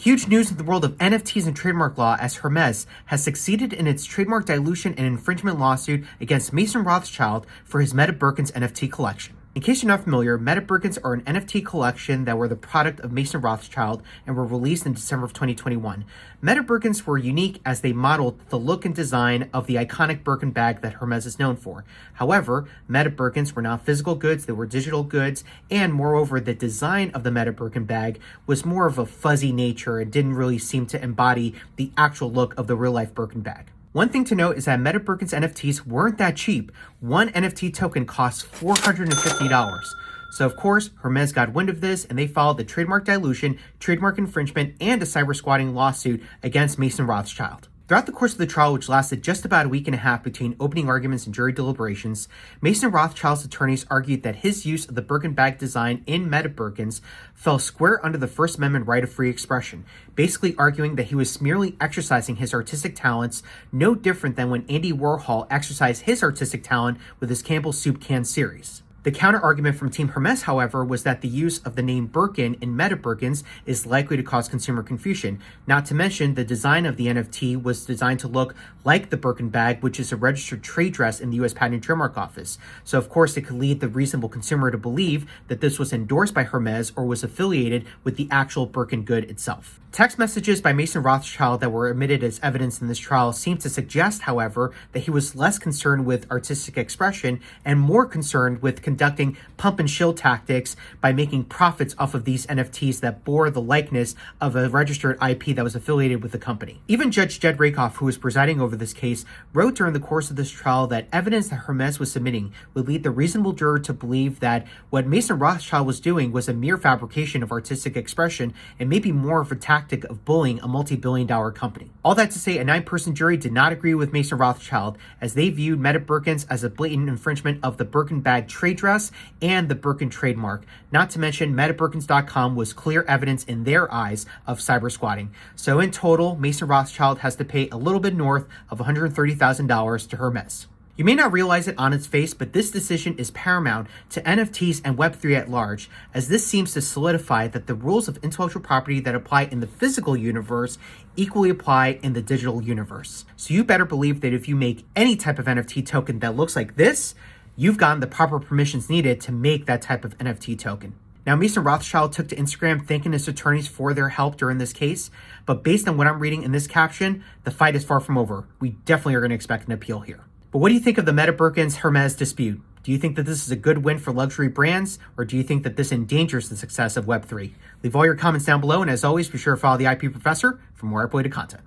Huge news in the world of NFTs and trademark law as Hermes has succeeded in its trademark dilution and infringement lawsuit against Mason Rothschild for his MetaBirkins NFT collection. In case you're not familiar, MetaBirkins are an NFT collection that were the product of Mason Rothschild and were released in December of 2021. MetaBirkins were unique as they modeled the look and design of the iconic Birkin bag that Hermes is known for. However, MetaBirkins were not physical goods, they were digital goods, and moreover, the design of the MetaBirkin bag was more of a fuzzy nature and didn't really seem to embody the actual look of the real-life Birkin bag. One thing to note is that MetaBirkins NFTs weren't that cheap. One NFT token costs $450. So of course, Hermes got wind of this and they filed the trademark dilution, trademark infringement, and a cyber squatting lawsuit against Mason Rothschild. Throughout the course of the trial, which lasted just about a week and a half between opening arguments and jury deliberations, Mason Rothschild's attorneys argued that his use of the Birkin bag design in MetaBirkins fell square under the First Amendment right of free expression, basically arguing that he was merely exercising his artistic talents, no different than when Andy Warhol exercised his artistic talent with his Campbell's Soup Can series. The counter-argument from Team Hermes, however, was that the use of the name Birkin in MetaBirkins is likely to cause consumer confusion. Not to mention, the design of the NFT was designed to look like the Birkin bag, which is a registered trade dress in the U.S. Patent and Trademark Office. So, of course, it could lead the reasonable consumer to believe that this was endorsed by Hermes or was affiliated with the actual Birkin good itself. Text messages by Mason Rothschild that were admitted as evidence in this trial seem to suggest, however, that he was less concerned with artistic expression and more concerned with conducting pump and shill tactics by making profits off of these NFTs that bore the likeness of a registered IP that was affiliated with the company. Even Judge Jed Rakoff, who was presiding over this case, wrote during the course of this trial that evidence that Hermes was submitting would lead the reasonable juror to believe that what Mason Rothschild was doing was a mere fabrication of artistic expression and maybe more of a tactic of bullying a multi-billion-dollar company. All that to say, a 9-person jury did not agree with Mason Rothschild as they viewed MetaBirkins as a blatant infringement of the Birkin bag trade dress and the Birkin trademark. Not to mention, MetaBirkins.com was clear evidence in their eyes of cyber squatting. So in total, Mason Rothschild has to pay a little bit north of $130,000 to Hermes. You may not realize it on its face, but this decision is paramount to NFTs and Web3 at large, as this seems to solidify that the rules of intellectual property that apply in the physical universe equally apply in the digital universe. So you better believe that if you make any type of NFT token that looks like this, you've gotten the proper permissions needed to make that type of NFT token. Now, Mason Rothschild took to Instagram thanking his attorneys for their help during this case, but based on what I'm reading in this caption, the fight is far from over. We definitely are going to expect an appeal here. But what do you think of the MetaBirkins Hermes dispute? Do you think that this is a good win for luxury brands, or do you think that this endangers the success of Web3? Leave all your comments down below, and as always, be sure to follow the IP Professor for more updated content.